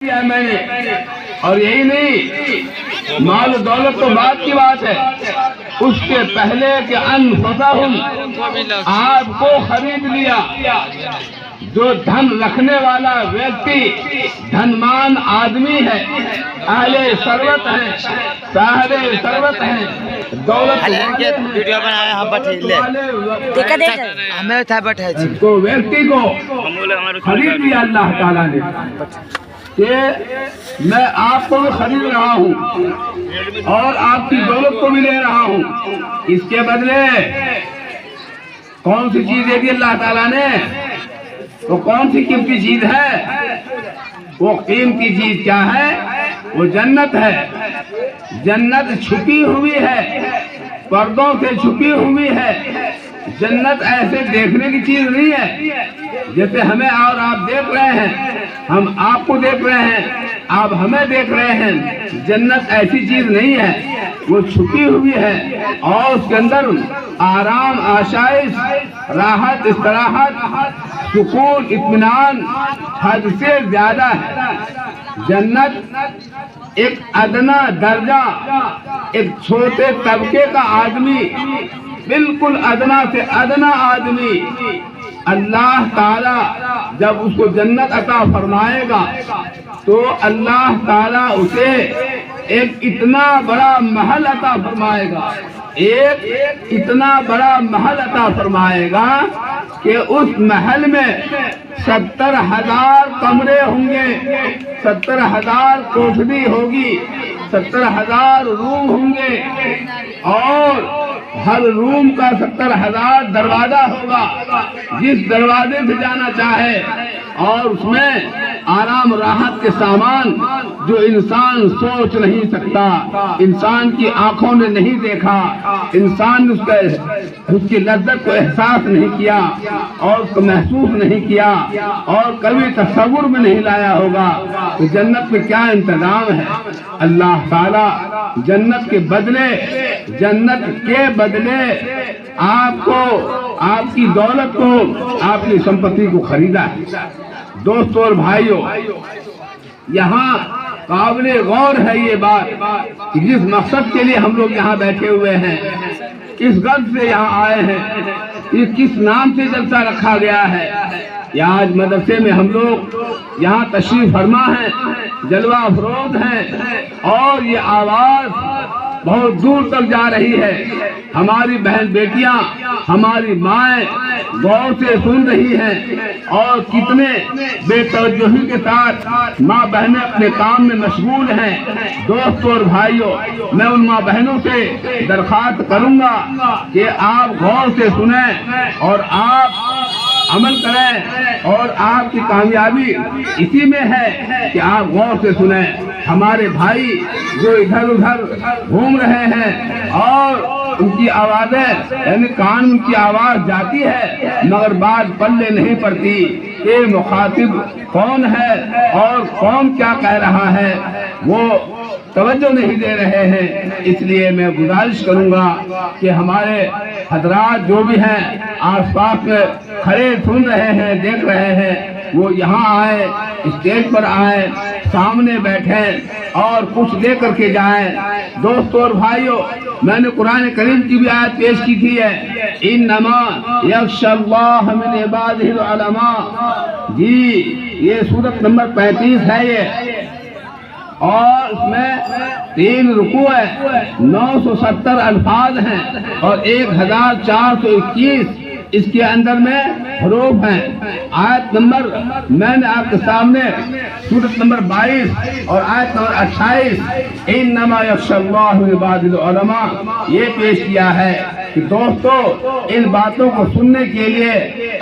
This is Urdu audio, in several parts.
کیا ہے میں نے. اور یہی نہیں، مال و دولت تو بات کی بات ہے، اس کے پہلے کہ انفسہم، آپ کو خرید لیا. جو دھن رکھنے والا ویکتی دھنمان آدمی ہے، اہل ثروت ہے، صاحب ثروت ہے، دولت ویڈیو بنایا ہم ہمیں تھا بٹھے تو ویکتی کو خرید لیا اللہ تعالیٰ نے کہ میں آپ کو بھی خرید رہا ہوں اور آپ کی دولت کو بھی لے رہا ہوں. اس کے بدلے کون سی چیز دے دی اللہ تعالیٰ نے؟ وہ کون سی قیمتی چیز ہے؟ وہ قیمتی چیز کیا ہے؟ وہ جنت ہے. جنت چھپی ہوئی ہے، پردوں سے چھپی ہوئی ہے. جنت ایسے دیکھنے کی چیز نہیں ہے جیسے ہمیں اور آپ دیکھ رہے ہیں، ہم آپ کو دیکھ رہے ہیں، آپ ہمیں دیکھ رہے ہیں. جنت ایسی چیز نہیں ہے، وہ چھپی ہوئی ہے اور اس کے اندر آرام، آشائش، راحت، استراحت، سکون، اطمینان حد سے زیادہ ہے. جنت ایک ادنا درجہ، ایک چھوٹے طبقے کا آدمی، بالکل ادنا سے ادنا آدمی، اللہ تعالیٰ جب اس کو جنت عطا فرمائے گا تو اللہ تعالیٰ اسے ایک اتنا بڑا محل عطا فرمائے گا، ایک اتنا بڑا محل عطا فرمائے گا کہ اس محل میں 70,000 کمرے ہوں گے، 70,000 کوٹھری ہوگی، 70,000 روم ہوں گے اور ہر روم کا 70,000 دروازہ ہوگا. جس دروازے سے جانا چاہے، اور اس میں آرام راحت کے سامان جو انسان سوچ نہیں سکتا، انسان کی آنکھوں نے نہیں دیکھا، انسان نے اس کی لذت کو احساس نہیں کیا اور اس کو محسوس نہیں کیا اور کبھی تصور میں نہیں لایا ہوگا. تو جنت میں کیا انتظام ہے. اللہ تعالیٰ جنت کے بدلے آپ کو، آپ کی دولت کو، آپ کی سمپتی کو خریدا ہے. دوستوں اور بھائیوں، یہاں قابل غور ہے یہ بات کہ جس مقصد کے لیے ہم لوگ یہاں بیٹھے ہوئے ہیں، کس غرض سے یہاں آئے ہیں، یہ کس نام سے جلسہ رکھا گیا ہے. یہ آج مدرسے میں ہم لوگ یہاں تشریف فرما ہیں، جلوہ افروز ہیں اور یہ آواز بہت دور تک جا رہی ہے. ہماری بہن بیٹیاں، ہماری مائیں غور سے سن رہی ہیں اور کتنے بے توجہی کے ساتھ ماں بہنیں اپنے کام میں مشغول ہیں. دوستوں اور بھائیوں، میں ان ماں بہنوں سے درخواست کروں گا کہ آپ غور سے سنیں اور آپ عمل کریں، اور آپ کی کامیابی اسی میں ہے کہ آپ غور سے سنیں. ہمارے بھائی جو ادھر ادھر گھوم رہے ہیں اور ان کی آوازیں، یعنی کان ان کی آواز جاتی ہے مگر بات پلے نہیں پڑتی کہ مخاطب کون ہے اور کون کیا کہہ رہا ہے، وہ توجہ نہیں دے رہے ہیں. اس لیے میں گزارش کروں گا کہ ہمارے حضرات جو بھی ہیں آس پاس میں کھڑے سن رہے ہیں، دیکھ رہے ہیں، وہ یہاں آئے، اسٹیج پر آئے، سامنے بیٹھیں اور کچھ لے کر کے جائیں. دوستوں اور بھائیوں، میں نے قرآن کریم کی بھی آیت پیش کی تھی ہے، انما یخشی اللہ من عبادہ العلماء. جی یہ سورت نمبر 35 ہے یہ، اور اس میں 3 رکوع ہے، 970 الفاظ ہیں اور 1421 اس کے اندر میں حروف ہیں. آیت نمبر میں نے آپ کے سامنے سورت نمبر 22 اور آیت نمبر 28 انما یخشی اللہ من عبادہ العلماء یہ پیش کیا ہے کہ دوستو ان باتوں کو سننے کے لیے،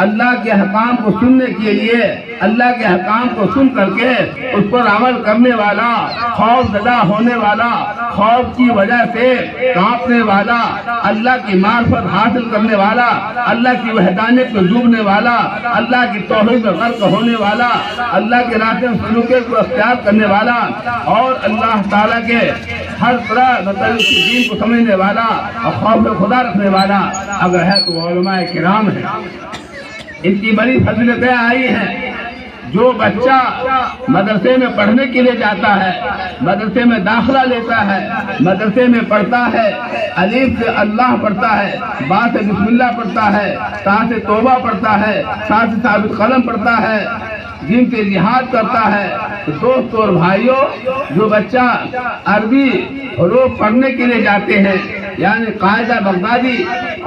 اللہ کے حکام کو سننے کے لیے، اللہ کے حکام کو سن کر کے اس پر عمل کرنے والا، خوف زدہ ہونے والا، خوف کی وجہ سے کانپنے والا، اللہ کی معرفت حاصل کرنے والا، اللہ کی وحدانیت کو ڈوبنے والا، اللہ کی توحید میں غرق ہونے والا، اللہ کے راستے میں سلوکے کو اختیار کرنے والا اور اللہ تعالیٰ کے ہر طرح مطلب کی دین کو سمجھنے والا اور خوف خدا رکھنے والا اگر ہے تو علماء کرام ہیں. ان کی بڑی فضیلتیں آئی ہیں. جو بچہ مدرسے میں پڑھنے کے لیے جاتا ہے، مدرسے میں داخلہ لیتا ہے، مدرسے میں پڑھتا ہے، الف سے اللہ پڑھتا ہے، با سے بسم اللہ پڑھتا ہے، تا سے توبہ پڑھتا ہے، سا سے ثابت قلم پڑھتا ہے، جن سے جہاد کرتا ہے۔ تو دوستو اور بھائیوں، جو بچہ عربی حروف پڑھنے کے لیے جاتے ہیں، یعنی قاعدہ بغدادی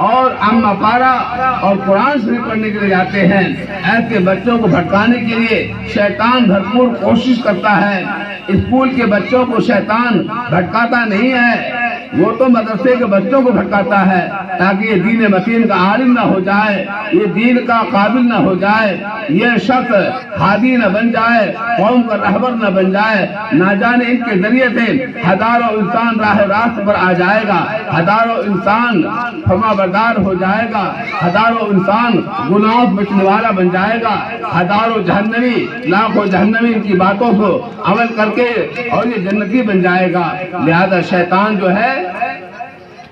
اور اما پارا اور قرآن شریف پڑھنے کے لیے جاتے ہیں، ایسے بچوں کو بھٹکانے کے لیے شیطان بھرپور کوشش کرتا ہے۔ اسکول کے بچوں کو شیطان بھٹکاتا نہیں ہے، وہ تو مدرسے کے بچوں کو بھٹکاتا ہے تاکہ یہ دین متین کا عالم نہ ہو جائے، یہ دین کا قابل نہ ہو جائے، یہ شخص ہادی نہ بن جائے، قوم کا رہبر نہ بن جائے۔ نہ جانے ان کے ذریعے سے ہزاروں انسان راہ راست پر آ جائے گا، ہزاروں انسان فرما بردار ہو جائے گا، ہزاروں انسان گناہوں سے بچنے والا بن جائے گا، ہزاروں جہنمی لاکھوں جہنمی ان کی باتوں کو عمل کر کے اور یہ جنتی بن جائے گا۔ لہذا شیطان جو ہے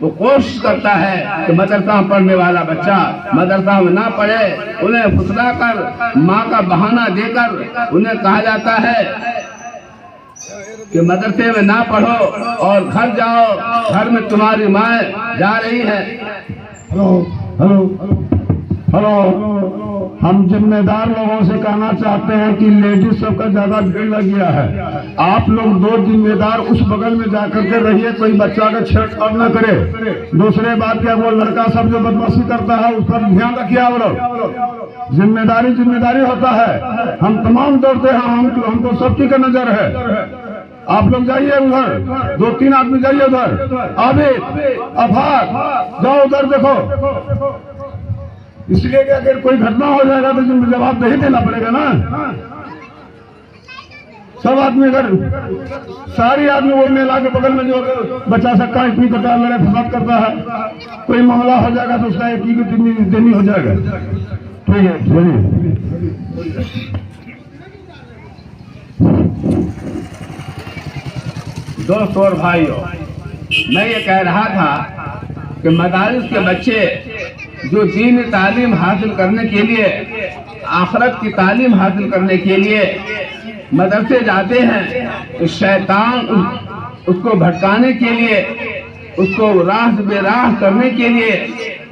وہ کوشش کرتا ہے کہ مدرسہ پڑھنے والا بچہ مدرسہ میں نہ پڑھے، انہیں پھسلا کر ماں کا بہانہ دے کر انہیں کہا جاتا ہے کہ مدرسے میں نہ پڑھو اور گھر جاؤ، گھر میں تمہاری ماں جا رہی ہے۔ ہلو، ہم ذمہ دار لوگوں سے کہنا چاہتے ہیں کہ لیڈیز سب کا زیادہ بھیڑ لگ گیا ہے، آپ لوگ دو ذمہ دار اس بغل میں جا کر کے رہیے، کوئی بچہ کا چھیڑ چھاڑ نہ کرے۔ دوسرے بات کیا، وہ لڑکا سب جو بدمعاشی کرتا ہے اس پر دھیان رکھیے آپ لوگ۔ ذمہ داری ہوتا ہے، ہم تمام دوڑتے ہیں، ہم کو سب کی کا نظر ہے۔ آپ لوگ جائیے ادھر، 2-3 آدمی جائیے ادھر، عابد افاق جاؤ ادھر دیکھو، اس لیے کہ اگر کوئی گھٹنا ہو جائے گا تو جواب نہیں دینا پڑے گا نا۔ سب آدمی اگر ساری آدمی وہ میلا کے بغل میں جو بچا سکتا ہے، اتنی کٹار لڑے فساد کرتا ہے، کوئی معاملہ ہو جائے گا تو اس کا ایک ہی دینی ہو جائے گا۔ ٹھیک ہے، چلیے۔ دوستو اور بھائیوں، میں یہ کہہ رہا تھا کہ مدارس کے بچے جو دینی تعلیم حاصل کرنے کے لیے، آخرت کی تعلیم حاصل کرنے کے لیے مدرسے جاتے ہیں، تو شیطان اس کو بھٹکانے کے لیے، اس کو راہ سے بے راہ کرنے کے لیے،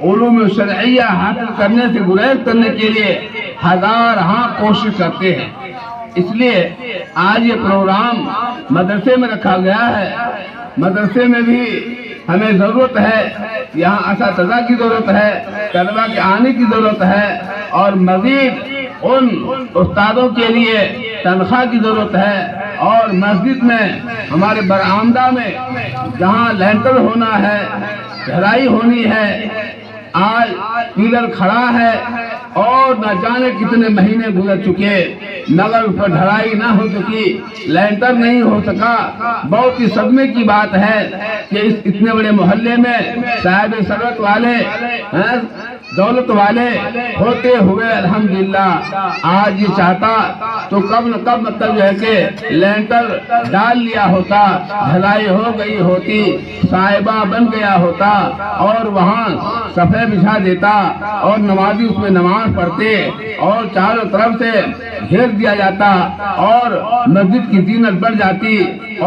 علوم شرعیہ حاصل کرنے سے گریز کرنے کے لیے ہزارہا کوشش کرتے ہیں۔ اس لیے آج یہ پروگرام مدرسے میں رکھا گیا ہے۔ مدرسے میں بھی ہمیں ضرورت ہے، یہاں اساتذہ کی ضرورت ہے، طلبہ کے آنے کی ضرورت ہے، اور مزید ان استادوں کے لیے تنخواہ کی ضرورت ہے، اور مسجد میں ہمارے برآمدہ میں جہاں لینٹر ہونا ہے، ڈھلائی ہونی ہے، آج پیلر کھڑا ہے اور نہ جانے کتنے مہینے گزر چکے مگر اس پر ڈھلائی نہ ہو چکی، لینٹر نہیں ہو سکا۔ بہت ہی صدمے کی بات ہے کہ اس اتنے بڑے محلے میں صاحب ثروت والے، دولت والے ہوتے ہوئے الحمدللہ آج یہ چاہتا تو کب نہ کب مطلب جو ہے کہ لینٹر ڈال لیا ہوتا، ڈھلائی ہو گئی ہوتی، صاحبہ بن گیا ہوتا، اور وہاں صفحے بچھا دیتا اور نمازی اس میں نماز پڑھتے اور چاروں طرف سے گھیر دیا جاتا اور مسجد کی زینت بڑھ جاتی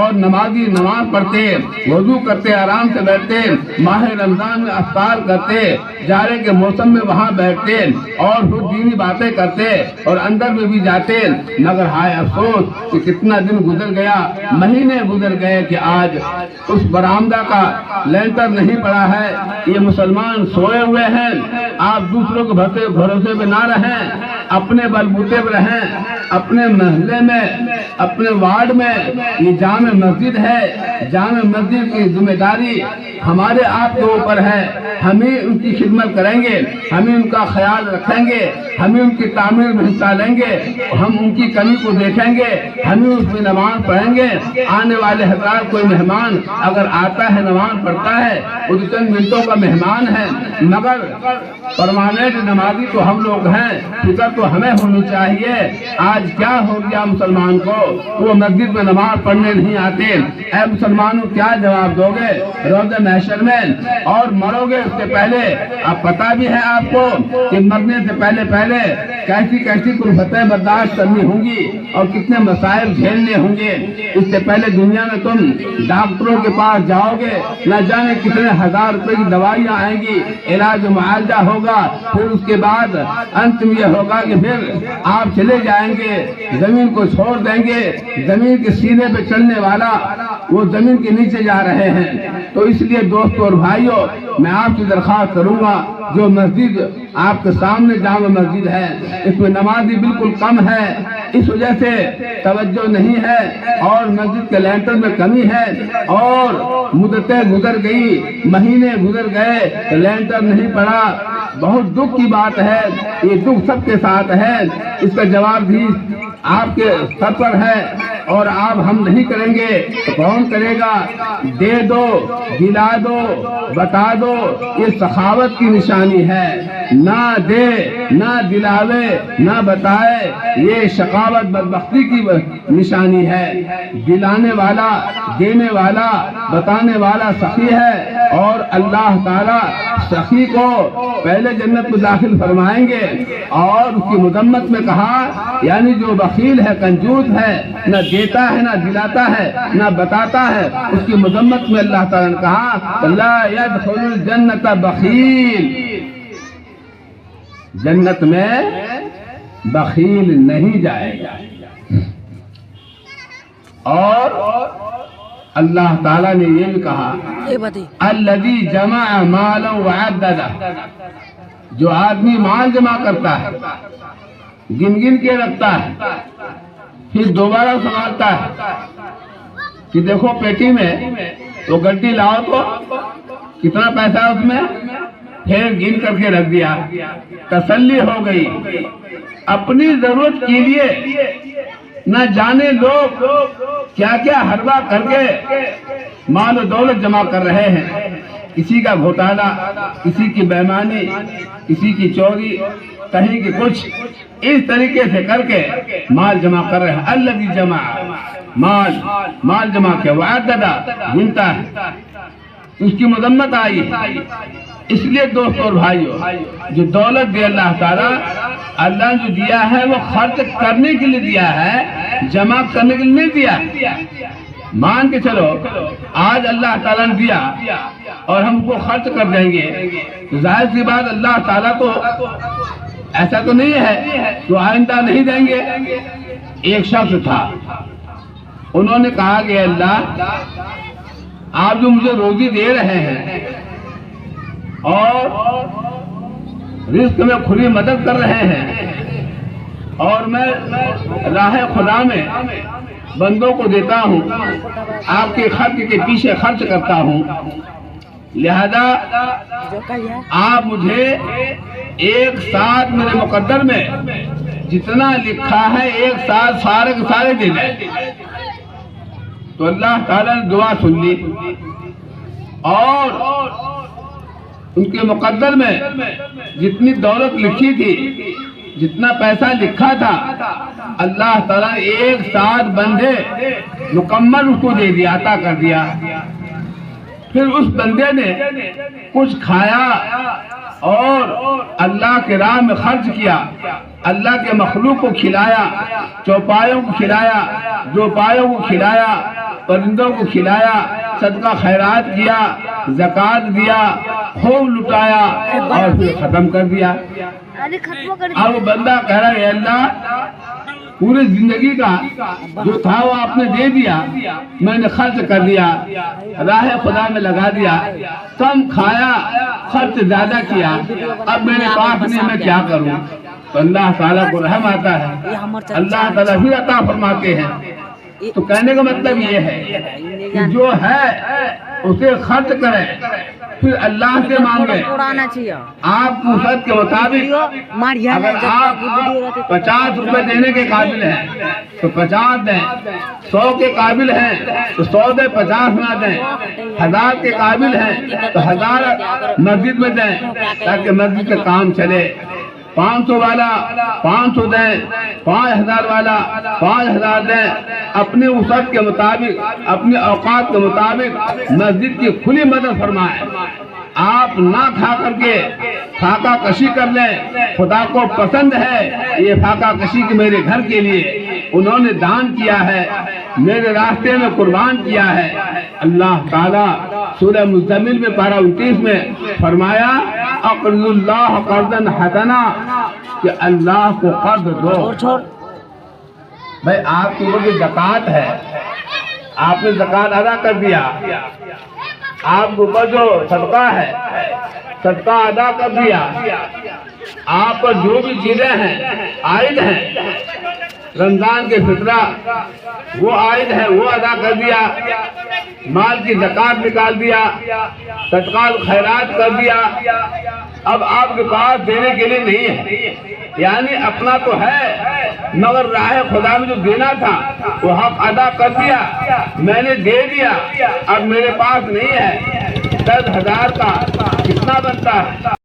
اور نمازی نماز پڑھتے، وضو کرتے، آرام سے بیٹھتے، ماہ رمضان میں افطار کرتے، جارے کے موسم میں وہاں بیٹھتے اور خود دینی باتیں کرتے اور اندر میں بھی جاتے، مگر ہائے افسوس کہ کتنا دن گزر گیا، مہینے گزر گئے کہ آج اس برآمدہ کا لینٹر نہیں پڑا ہے۔ یہ مسلمان سوئے ہوئے ہیں، آپ دوسروں کے بھروسے پہ نہ رہیں، اپنے بلبوتے پہ رہیں، اپنے محلے میں، اپنے وارڈ میں یہ جامع مسجد ہے، جامع مسجد کی ذمہ داری ہمارے آپ کے اوپر ہے، ہمیں ان کی خدمت کریں گے، ہمیں ان کا خیال رکھیں گے، ہمیں ان کی تعمیر میں حصہ لیں گے، ہم ان کی کمی کو دیکھیں گے، ہمیں اس میں نماز پڑھیں گے۔ آنے والے حضرات کوئی مہمان اگر آتا ہے نماز پڑھتا ہے وہ تو چند منٹوں کا مہمان ہے، مگر پرماننٹ نمازی تو ہم لوگ ہیں، فکر تو ہمیں ہونی چاہیے۔ آج آج کیا ہو گیا مسلمان کو؟ وہ مسجد میں نماز پڑھنے نہیں آتے۔ اے مسلمانوں کیا جواب دو گے روز محشر میں؟ اور مرو گے اس سے پہلے اب پتہ بھی ہے آپ کو کہ مرنے سے پہلے کیسی کیسی کلفتیں برداشت کرنی ہوں گی اور کتنے مسائل جھیلنے ہوں گے۔ اس سے پہلے دنیا میں تم ڈاکٹروں کے پاس جاؤ گے، نہ جانے کتنے ہزار روپے کی دوائیاں آئیں گی، علاج و معالجہ ہوگا، پھر اس کے بعد انت میں یہ ہوگا کہ پھر آپ چلے جائیں گے، زمین کو چھوڑ دیں گے۔ زمین کے سینے پہ چلنے والا وہ زمین کے نیچے جا رہے ہیں۔ تو اس لیے دوستوں اور بھائیوں میں آپ سے درخواست کروں گا، جو مسجد آپ کے سامنے جامع مسجد ہے اس میں نمازی بالکل کم ہے، اس وجہ سے توجہ نہیں ہے اور مسجد کے لینٹر میں کمی ہے اور مدتیں گزر گئی، مہینے گزر گئے، لینٹر نہیں پڑا۔ بہت دکھ کی بات ہے، یہ دکھ سب کے ساتھ ہے۔ اس کا جواب بھی آپ کے سر پر ہے اور آپ ہم نہیں کریں گے تو کون کرے گا؟ دے دو، دلا دو، بتا دو، یہ سخاوت کی نشانی ہے۔ نہ دے، نہ دلاوے، نہ بتائے، یہ شقاوت بدبختی کی نشانی ہے۔ دلانے والا، دینے والا، بتانے والا سخی ہے اور اللہ تعالیٰ سخی کو پہلے جنت میں داخل فرمائیں گے۔ اور اس کی مذمت میں کہا یعنی جو بخیل ہے، کنجوس ہے، نہ دیتا ہے، نہ دلاتا ہے، نہ بتاتا ہے، اس کی مذمت میں اللہ تعالیٰ نے کہا لا يدخل الجنت بخیل، جنت میں بخیل نہیں جائے گا۔ اور اللہ تعالیٰ نے یہ بھی کہا الذی جمع مالا وعددہ، جو آدمی مال جمع کرتا ہے، گن کے رکھتا ہے، پھر دوبارہ سنبھالتا ہے کہ دیکھو پیٹی میں تو گڈی لاؤ تو کتنا پیسہ اس میں، پھر گن کر کے رکھ دیا، تسلی ہو گئی۔ اپنی ضرورت کے لیے نہ جانے لوگ کیا کیا حربہ کر کے مال و دولت جمع کر رہے ہیں، کسی کا گھوٹالا، کسی کی بےایمانی، کسی کی چوری، کہیں کی کچھ، اس طریقے سے کر کے مال جمع کر رہے ہیں۔ الذی جمع مال جمع کیا، وعددہ گنتا ہے، اس کی مذمت آئی۔ اس لیے دوستوں اور بھائیوں جو دولت دے اللہ تعالیٰ، اللہ نے جو دیا ہے وہ خرچ کرنے کے لیے دیا ہے، جمع کرنے کے لیے نہیں دیا۔ مان کے چلو آج اللہ تعالیٰ نے دیا اور ہم کو خرچ کر دیں گے، ظاہر سی بات اللہ تعالیٰ تو ایسا تو نہیں ہے تو آئندہ نہیں دیں گے۔ ایک شخص تھا، انہوں نے کہا کہ اللہ آپ جو مجھے روزی دے رہے ہیں اور رزق میں کھلی مدد کر رہے ہیں اور میں راہ خدا میں بندوں کو دیتا ہوں، آپ کے خرچ کے پیچھے خرچ کرتا ہوں، لہذا آپ مجھے ایک ساتھ میرے مقدر میں جتنا لکھا ہے ایک ساتھ سارے کے سارے دے دیں۔ تو اللہ تعالیٰ نے دعا سن لی اور ان کے مقدر میں جتنی دولت لکھی تھی، جتنا پیسہ لکھا تھا، اللہ تعالیٰ نے ایک ساتھ بندے مکمل اس کو دے دیا، عطا کر دیا۔ پھر اس بندے نے کچھ کھایا اور اللہ کے راہ میں خرچ کیا، اللہ کے مخلوق کو کھلایا، چوپایوں کو کھلایا، دوپایوں کو کھلایا، پرندوں کو کھلایا، صدقہ خیرات کیا، زکوٰۃ دیا، خوب لٹایا اور پھر ختم کر دیا۔ اب وہ بندہ کہہ رہا ہے اللہ پوری زندگی کا جو تھا وہ آپ نے دے دیا، میں نے خرچ کر دیا، راہ خدا میں لگا دیا، کم کھایا، خرچ زیادہ کیا، اب میرے پاس نہیں، میں کیا کروں؟ تو اللہ تعالیٰ کو رحم آتا ہے، اللہ تعالیٰ پھر عطا فرماتے ہیں۔ تو کہنے کا مطلب یہ ہے کہ جو ہے اسے خرچ کریں، پھر اللہ سے مانگیں۔ آپ کی وسعت کے مطابق اگر آپ 50 روپے دینے کے قابل ہیں تو 50 دیں، 100 کے قابل ہیں تو 100 دیں، 50 نہ دیں، 1000 کے قابل ہیں تو 1000 مسجد میں دیں تاکہ مسجد کا کام چلے، 500 والا 500 دیں, 5000 والا 5000 دیں. اپنے وسعت کے مطابق, اپنے اوقات کے مطابق مسجد کی کھلی مدد فرمائیں. آپ نہ کھا کر کے فاقہ کشی کر لیں. خدا کو پسند ہے یہ فاقہ کشی کے میرے گھر کے لیے انہوں نے دان کیا ہے, میرے راستے میں قربان کیا ہے. اللہ تعالیٰ سورہ مزمل میں پارہ 29 میں فرمایا اقرض اللہ قرضا حسنا, کہ اللہ کو قرض دو. بھائی آپ کے اوپر زکوٰۃ ہے, آپ نے زکوٰۃ ادا کر دیا, آپ کے اوپر جو صدقہ ہے صدقہ ادا کر دیا, آپ پر جو بھی چیزیں ہیں عائد ہیں, رمضان کے فطرہ وہ عائد ہے وہ ادا کر دیا, مال کی زکوٰۃ نکال دیا, صدقہ خیرات کر دیا. اب آپ کے پاس دینے کے لیے نہیں ہے, یعنی اپنا تو ہے مگر راہ خدا میں جو دینا تھا وہ حق ادا کر دیا, میں نے دے دیا, اب میرے پاس نہیں ہے. 10,000 کا کتنا بنتا ہے؟